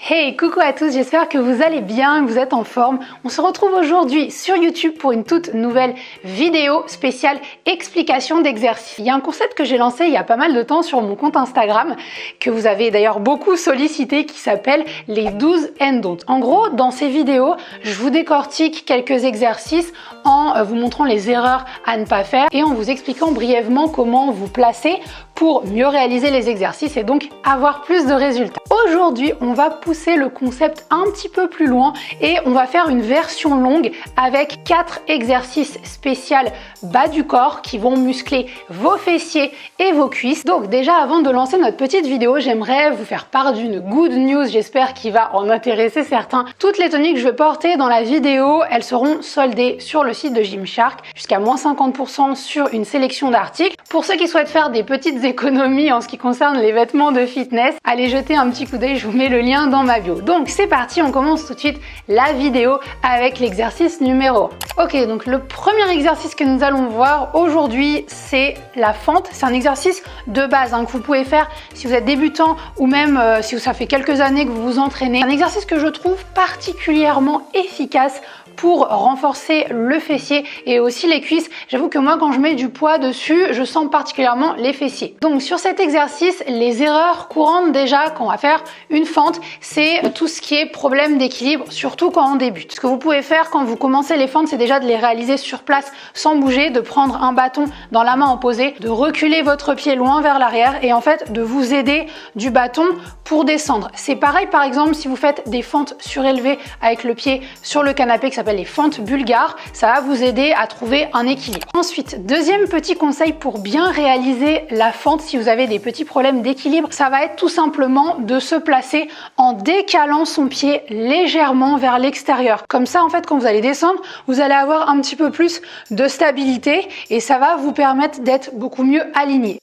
Hey, coucou à tous, j'espère que vous allez bien, que vous êtes en forme. On se retrouve aujourd'hui sur YouTube pour une toute nouvelle vidéo spéciale explication d'exercice. Il y a un concept que j'ai lancé il y a pas mal de temps sur mon compte Instagram, que vous avez d'ailleurs beaucoup sollicité, qui s'appelle les 12 and don't. En gros, dans ces vidéos, je vous décortique quelques exercices en vous montrant les erreurs à ne pas faire et en vous expliquant brièvement comment vous placer pour mieux réaliser les exercices et donc avoir plus de résultats. Aujourd'hui, on va pousser le concept un petit peu plus loin et on va faire une version longue avec 4 exercices spéciaux bas du corps qui vont muscler vos fessiers et vos cuisses. Donc déjà, avant de lancer notre petite vidéo, j'aimerais vous faire part d'une good news, j'espère qu'il va en intéresser certains. Toutes les tenues que je vais porter dans la vidéo, elles seront soldées sur le site de Gymshark, jusqu'à moins 50% sur une sélection d'articles. Pour ceux qui souhaitent faire des petites économies en ce qui concerne les vêtements de fitness, allez jeter un petit coup d'œil, je vous mets le lien dans ma bio. Donc c'est parti, on commence tout de suite la vidéo avec l'exercice numéro 1. Ok, donc le premier exercice que nous allons voir aujourd'hui, c'est la fente. C'est un exercice de base que vous pouvez faire si vous êtes débutant ou même si ça fait quelques années que vous vous entraînez. Un exercice que je trouve particulièrement efficace pour renforcer le fessier et aussi les cuisses. J'avoue que moi, quand je mets du poids dessus, je sens particulièrement les fessiers. Donc sur cet exercice, les erreurs courantes déjà quand on va faire une fente, c'est tout ce qui est problème d'équilibre, surtout quand on débute. Ce que vous pouvez faire quand vous commencez les fentes, c'est déjà de les réaliser sur place sans bouger, de prendre un bâton dans la main opposée, de reculer votre pied loin vers l'arrière et en fait de vous aider du bâton pour descendre. C'est pareil par exemple si vous faites des fentes surélevées avec le pied sur le canapé qui s'appelle les fentes bulgares, ça va vous aider à trouver un équilibre. Ensuite, deuxième petit conseil pour bien réaliser la fente si vous avez des petits problèmes d'équilibre, ça va être tout simplement de se placer en décalant son pied légèrement vers l'extérieur. Comme ça, en fait, quand vous allez descendre, vous allez avoir un petit peu plus de stabilité et ça va vous permettre d'être beaucoup mieux aligné.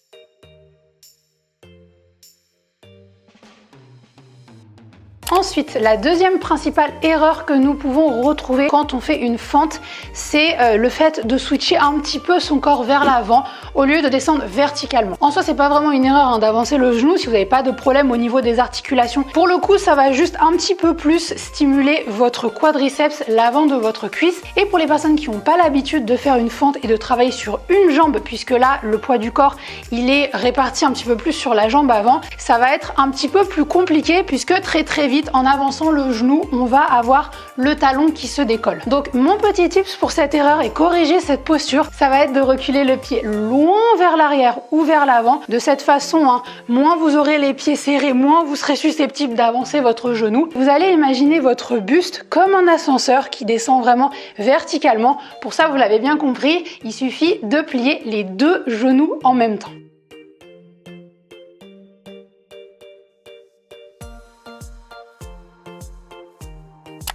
Ensuite, la deuxième principale erreur que nous pouvons retrouver quand on fait une fente, c'est le fait de switcher un petit peu son corps vers l'avant au lieu de descendre verticalement. En soi, c'est pas vraiment une erreur d'avancer le genou si vous n'avez pas de problème au niveau des articulations. Pour le coup, ça va juste un petit peu plus stimuler votre quadriceps, l'avant de votre cuisse. Et pour les personnes qui n'ont pas l'habitude de faire une fente et de travailler sur une jambe, puisque là, le poids du corps, il est réparti un petit peu plus sur la jambe avant, ça va être un petit peu plus compliqué puisque très vite, en avançant le genou, on va avoir le talon qui se décolle. Donc mon petit tips pour cette erreur et corriger cette posture, ça va être de reculer le pied loin vers l'arrière ou vers l'avant. De cette façon, moins vous aurez les pieds serrés, moins vous serez susceptible d'avancer votre genou. Vous allez imaginer votre buste comme un ascenseur qui descend vraiment verticalement. Pour ça, vous l'avez bien compris, il suffit de plier les deux genoux en même temps.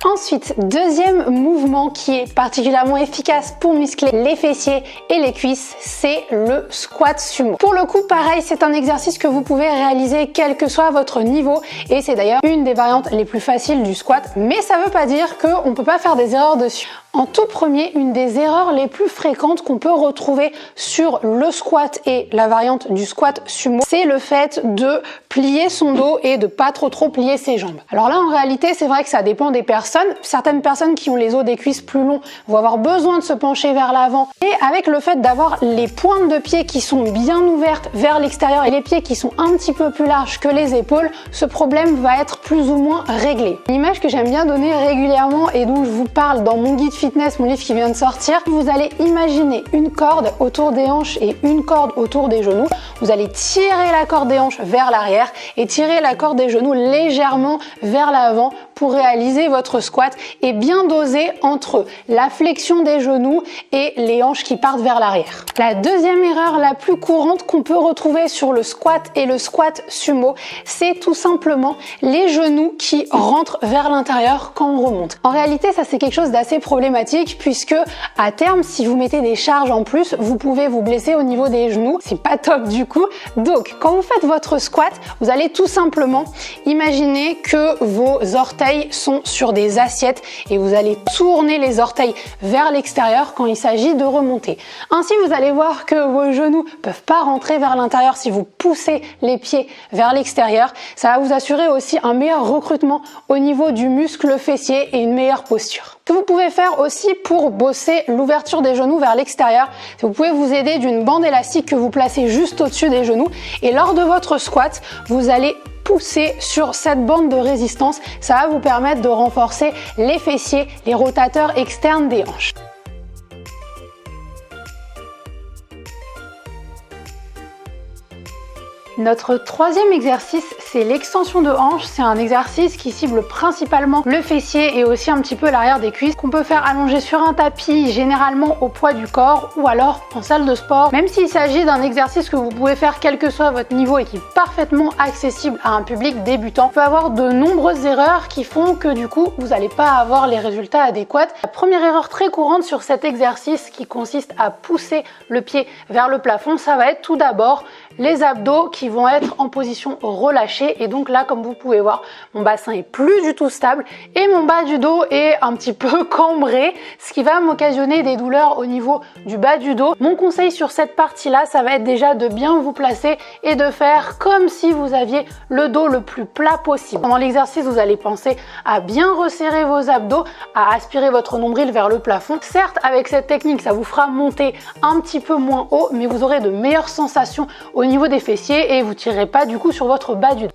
Ensuite, deuxième mouvement qui est particulièrement efficace pour muscler les fessiers et les cuisses, c'est le squat sumo. Pour le coup, pareil, c'est un exercice que vous pouvez réaliser quel que soit votre niveau et c'est d'ailleurs une des variantes les plus faciles du squat, mais ça ne veut pas dire qu'on ne peut pas faire des erreurs dessus. En tout premier, une des erreurs les plus fréquentes qu'on peut retrouver sur le squat et la variante du squat sumo, c'est le fait de plier son dos et de pas trop plier ses jambes. Alors là, en réalité, c'est vrai que ça dépend des personnes. Certaines personnes qui ont les os des cuisses plus longs vont avoir besoin de se pencher vers l'avant. Et avec le fait d'avoir les pointes de pied qui sont bien ouvertes vers l'extérieur et les pieds qui sont un petit peu plus larges que les épaules, ce problème va être plus ou moins réglé. Une image que j'aime bien donner régulièrement et dont je vous parle dans mon guide fitness, mon livre qui vient de sortir, vous allez imaginer une corde autour des hanches et une corde autour des genoux. Vous allez tirer la corde des hanches vers l'arrière et tirer la corde des genoux légèrement vers l'avant pour réaliser votre squat et bien doser entre la flexion des genoux et les hanches qui partent vers l'arrière. La deuxième erreur la plus courante qu'on peut retrouver sur le squat et le squat sumo, c'est tout simplement les genoux qui rentrent vers l'intérieur quand on remonte. En réalité, ça c'est quelque chose d'assez problématique puisque à terme, si vous mettez des charges en plus, vous pouvez vous blesser au niveau des genoux. C'est pas top du coup. Donc, quand vous faites votre squat, vous allez tout simplement imaginer que vos orteils orteils sont sur des assiettes et vous allez tourner les orteils vers l'extérieur quand il s'agit de remonter. Ainsi, vous allez voir que vos genoux peuvent pas rentrer vers l'intérieur si vous poussez les pieds vers l'extérieur. Ça va vous assurer aussi un meilleur recrutement au niveau du muscle fessier et une meilleure posture. Ce que vous pouvez faire aussi pour bosser l'ouverture des genoux vers l'extérieur, c'est que vous pouvez vous aider d'une bande élastique que vous placez juste au-dessus des genoux et lors de votre squat, vous allez pousser sur cette bande de résistance. Ça va vous permettre de renforcer les fessiers, les rotateurs externes des hanches. Notre troisième exercice, c'est l'extension de hanche. C'est un exercice qui cible principalement le fessier et aussi un petit peu l'arrière des cuisses, qu'on peut faire allonger sur un tapis, généralement au poids du corps ou alors en salle de sport. Même s'il s'agit d'un exercice que vous pouvez faire quel que soit votre niveau et qui est parfaitement accessible à un public débutant, vous pouvez avoir de nombreuses erreurs qui font que du coup, vous n'allez pas avoir les résultats adéquats. La première erreur très courante sur cet exercice qui consiste à pousser le pied vers le plafond, ça va être tout d'abord les abdos qui vont être en position relâchée et donc là, comme vous pouvez voir, mon bassin est plus du tout stable et mon bas du dos est un petit peu cambré, ce qui va m'occasionner des douleurs au niveau du bas du dos. Mon conseil sur cette partie-là, ça va être déjà de bien vous placer et de faire comme si vous aviez le dos le plus plat possible. Pendant l'exercice, vous allez penser à bien resserrer vos abdos, à aspirer votre nombril vers le plafond. Certes, avec cette technique, ça vous fera monter un petit peu moins haut, mais vous aurez de meilleures sensations au niveau des fessiers et vous tirerez pas du coup sur votre bas du dos.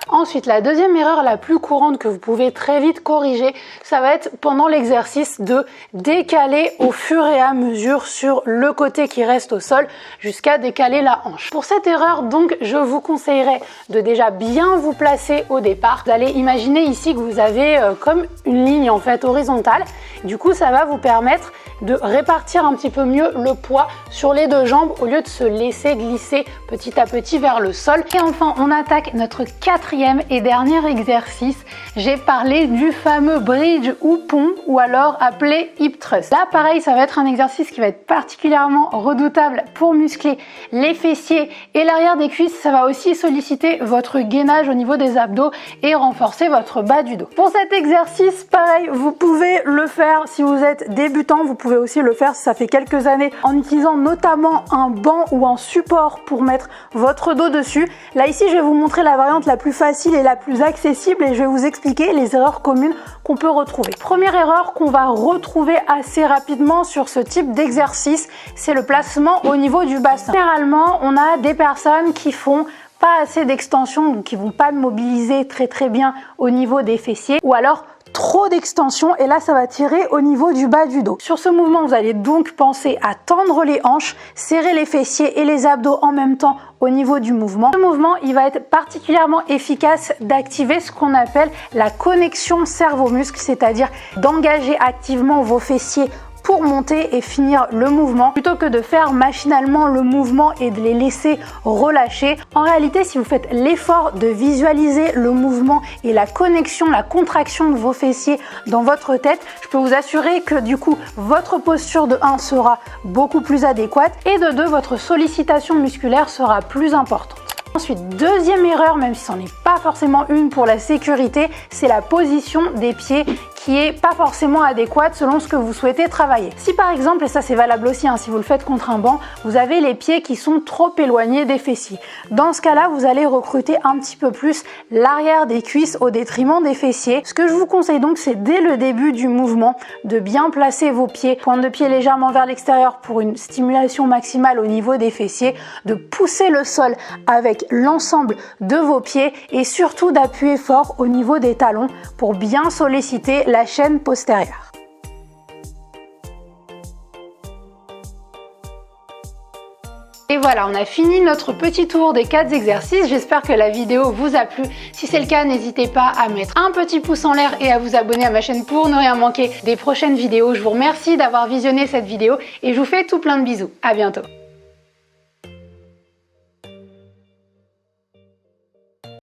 Ensuite, la deuxième erreur la plus courante que vous pouvez très vite corriger, ça va être pendant l'exercice de décaler au fur et à mesure sur le côté qui reste au sol jusqu'à décaler la hanche. Pour cette erreur, donc, je vous conseillerais de déjà bien vous placer au départ. Vous allez imaginer ici que vous avez comme une ligne en fait horizontale. Du coup, ça va vous permettre de répartir un petit peu mieux le poids sur les deux jambes au lieu de se laisser glisser petit à petit vers le sol. Et enfin, on attaque notre quatrième et dernier exercice. J'ai parlé du fameux bridge ou pont ou alors appelé hip thrust. Là, pareil, ça va être un exercice qui va être particulièrement redoutable pour muscler les fessiers et l'arrière des cuisses. Ça va aussi solliciter votre gainage au niveau des abdos et renforcer votre bas du dos. Pour cet exercice, pareil, vous pouvez le faire si vous êtes débutant. Vous pouvez aussi le faire si ça fait quelques années en utilisant notamment un banc ou un support pour mettre votre dos dessus. Là ici, je vais vous montrer la variante la plus facile et la plus accessible et je vais vous expliquer les erreurs communes qu'on peut retrouver. Première erreur qu'on va retrouver assez rapidement sur ce type d'exercice, c'est le placement au niveau du bassin. Généralement, on a des personnes qui font pas assez d'extension, donc qui vont pas mobiliser très bien au niveau des fessiers ou alors trop d'extension et là ça va tirer au niveau du bas du dos. Sur ce mouvement, vous allez donc penser à tendre les hanches, serrer les fessiers et les abdos en même temps au niveau du mouvement. Ce mouvement, il va être particulièrement efficace d'activer ce qu'on appelle la connexion cerveau-muscle, c'est-à-dire d'engager activement vos fessiers pour monter et finir le mouvement plutôt que de faire machinalement le mouvement et de les laisser relâcher. En réalité, si vous faites l'effort de visualiser le mouvement et la connexion, la contraction de vos fessiers dans votre tête, je peux vous assurer que du coup, votre posture de 1 sera beaucoup plus adéquate et de 2, votre sollicitation musculaire sera plus importante. Ensuite, deuxième erreur, même si ce n'est pas forcément une pour la sécurité, c'est la position des pieds qui est pas forcément adéquate selon ce que vous souhaitez travailler. Si par exemple, et ça c'est valable aussi si vous le faites contre un banc, vous avez les pieds qui sont trop éloignés des fessiers. Dans ce cas-là, vous allez recruter un petit peu plus l'arrière des cuisses au détriment des fessiers. Ce que je vous conseille donc, c'est dès le début du mouvement de bien placer vos pieds, pointe de pied légèrement vers l'extérieur pour une stimulation maximale au niveau des fessiers, de pousser le sol avec l'ensemble de vos pieds et surtout d'appuyer fort au niveau des talons pour bien solliciter la chaîne postérieure. Et voilà, on a fini notre petit tour des 4 exercices. J'espère que la vidéo vous a plu. Si c'est le cas, n'hésitez pas à mettre un petit pouce en l'air et à vous abonner à ma chaîne pour ne rien manquer des prochaines vidéos. Je vous remercie d'avoir visionné cette vidéo et je vous fais tout plein de bisous. À bientôt.